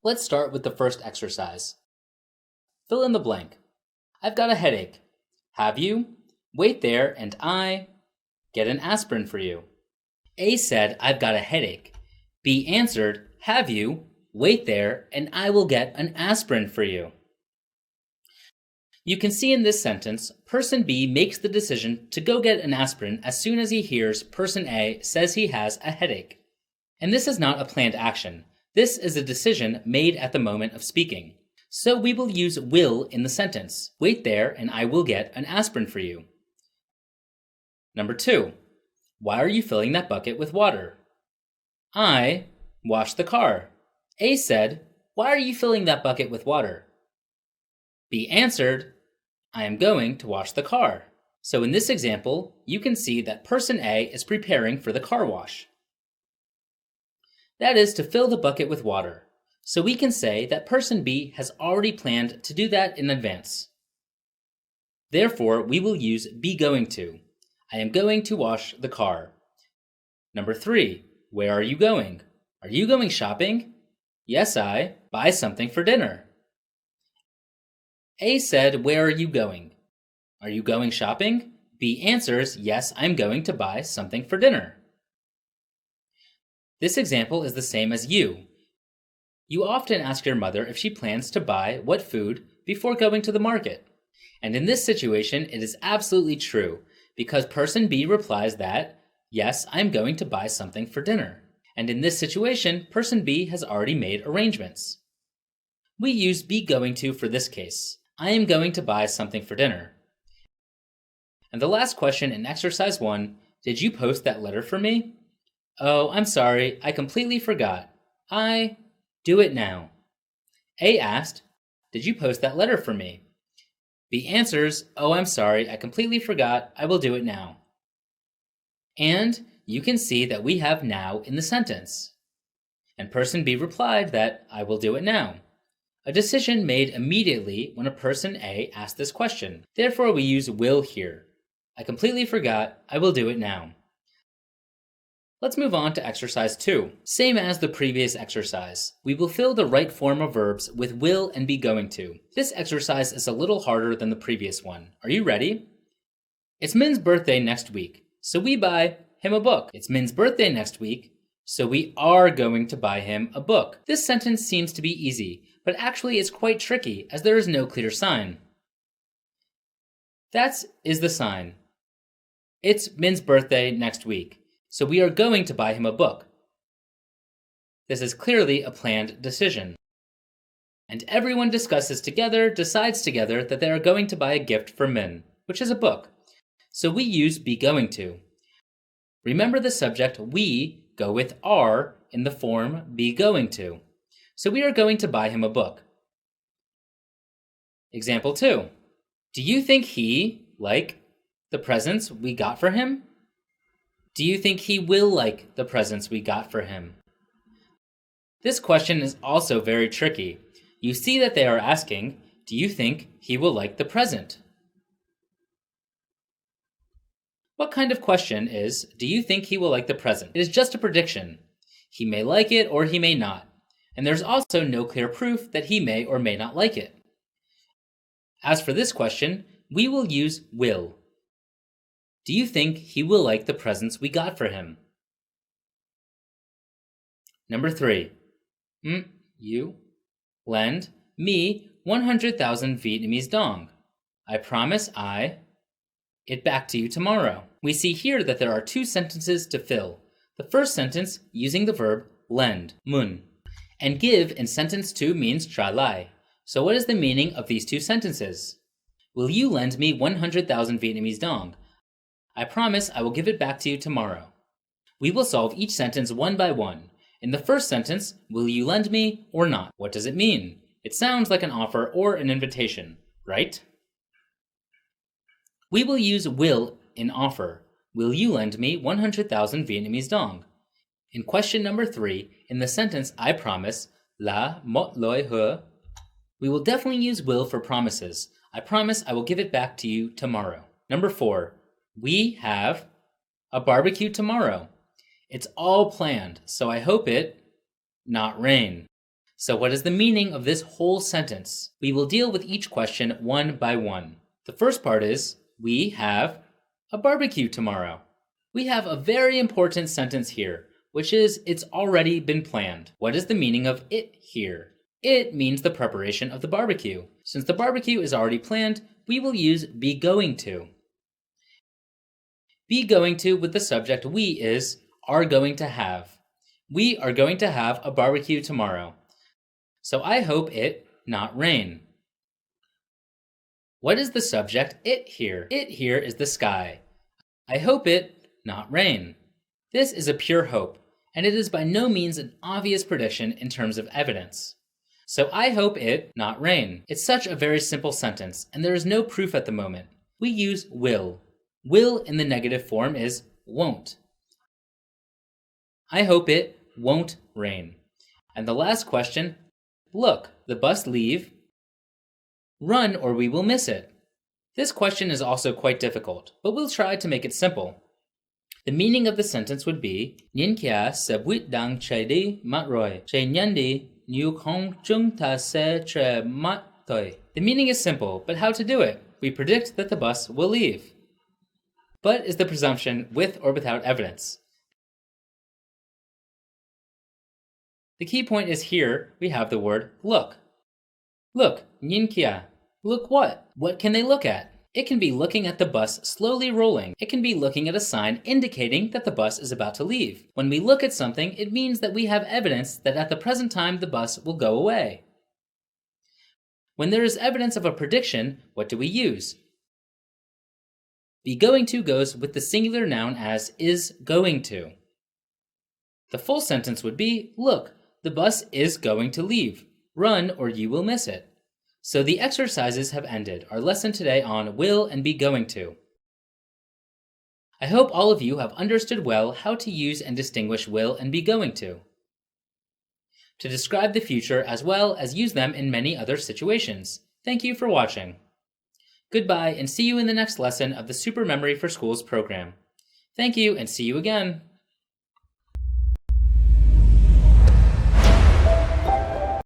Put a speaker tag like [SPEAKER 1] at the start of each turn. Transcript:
[SPEAKER 1] Let's start with the first exercise. Fill in the blank. I've got a headache. Have you? Wait there and I get an aspirin for you. A said, I've got a headache. B answered, have you? Wait there and I will get an aspirin for you. You can see in this sentence, person B makes the decision to go get an aspirin as soon as he hears person A says he has a headache. And this is not a planned action. This is a decision made at the moment of speaking. So we will use will in the sentence. Wait there and I will get an aspirin for you. Number 2. Why are you filling that bucket with water? I washed the car. A said, why are you filling that bucket with water? B answered, I am going to wash the car. So in this example, you can see that person A is preparing for the car wash. That is to fill the bucket with water. So we can say that person B has already planned to do that in advance. Therefore, we will use be going to. I am going to wash the car. Number 3, where are you going? Are you going shopping? Yes, I buy something for dinner. A said, where are you going? Are you going shopping? B answers, yes, I'm going to buy something for dinner. This example is the same as you. You often ask your mother if she plans to buy what food before going to the market. And in this situation, it is absolutely true, because person B replies that, yes, I'm going to buy something for dinner. And in this situation, person B has already made arrangements. We use be going to for this case. I am going to buy something for dinner. And the last question in exercise 1, did you post that letter for me? Oh, I'm sorry, I completely forgot. Do it now. A asked, did you post that letter for me? B answers, oh, I'm sorry, I completely forgot, I will do it now. And you can see that we have now in the sentence. And person B replied that I will do it now. A decision made immediately when a person A asked this question. Therefore, we use will here. I completely forgot, I will do it now. Let's move on to exercise 2. Same as the previous exercise. We will fill the right form of verbs with will and be going to. This exercise is a little harder than the previous one. Are you ready? It's Min's birthday next week, so we buy him a book. It's Min's birthday next week, so we are going to buy him a book. This sentence seems to be easy, but actually it's quite tricky as there is no clear sign. That is the sign. It's Min's birthday next week, so we are going to buy him a book. This is clearly a planned decision. And everyone decides together that they are going to buy a gift for Min, which is a book. So we use be going to. Remember the subject we go with are in the form be going to. So we are going to buy him a book. Example 2. Do you think he like the presents we got for him? Do you think he will like the presents we got for him? This question is also very tricky. You see that they are asking, do you think he will like the present? What kind of question is, do you think he will like the present? It is just a prediction. He may like it or he may not. And there's also no clear proof that he may or may not like it. As for this question, we will use will. Do you think he will like the presents we got for him? Number 3. You lend me 100,000 Vietnamese dong. I promise it back to you tomorrow. We see here that there are 2 sentences to fill. The first sentence using the verb lend, mun, and give in sentence 2 means trả lại. So what is the meaning of these 2 sentences? Will you lend me 100,000 Vietnamese dong? I promise I will give it back to you tomorrow. We will solve each sentence one by one. In the first sentence, will you lend me or not? What does it mean? It sounds like an offer or an invitation, right? We will use will in offer. Will you lend me 100,000 Vietnamese dong? In question number 3, in the sentence I promise, là một lời hứa, we will definitely use will for promises. I promise I will give it back to you tomorrow. Number 4, we have a barbecue tomorrow. It's all planned, so I hope it not rain. So what is the meaning of this whole sentence? We will deal with each question one by one. The first part is, we have a barbecue tomorrow. We have a very important sentence here, which is, it's already been planned. What is the meaning of it here? It means the preparation of the barbecue. Since the barbecue is already planned, we will use be going to. Be going to with the subject we is are going to have. We are going to have a barbecue tomorrow. So I hope it not rain. What is the subject it here? It here is the sky. I hope it not rain. This is a pure hope, and it is by no means an obvious prediction in terms of evidence. So I hope it not rain. It's such a very simple sentence, and there is no proof at the moment. We use will. Will in the negative form is won't. I hope it won't rain. And the last question, look, the bus leave. Run or we will miss it. This question is also quite difficult, but we'll try to make it simple. The meaning of the sentence would be Nhin kia sabuit dang chedi matroi che nyandi new kong chung ta se tre mat toi. The meaning is simple, but how to do it? We predict that the bus will leave. But is the presumption with or without evidence? The key point is here we have the word look. Look, nhin kia. Look what? What can they look at? It can be looking at the bus slowly rolling. It can be looking at a sign indicating that the bus is about to leave. When we look at something, it means that we have evidence that at the present time the bus will go away. When there is evidence of a prediction, what do we use? Be going to goes with the singular noun as is going to. The full sentence would be, look, the bus is going to leave. Run or you will miss it. So the exercises have ended our lesson today on will and be going to. I hope all of you have understood well how to use and distinguish will and be going to describe the future as well as use them in many other situations. Thank you for watching. Goodbye and see you in the next lesson of the Super Memory for Schools program. Thank you and see you again.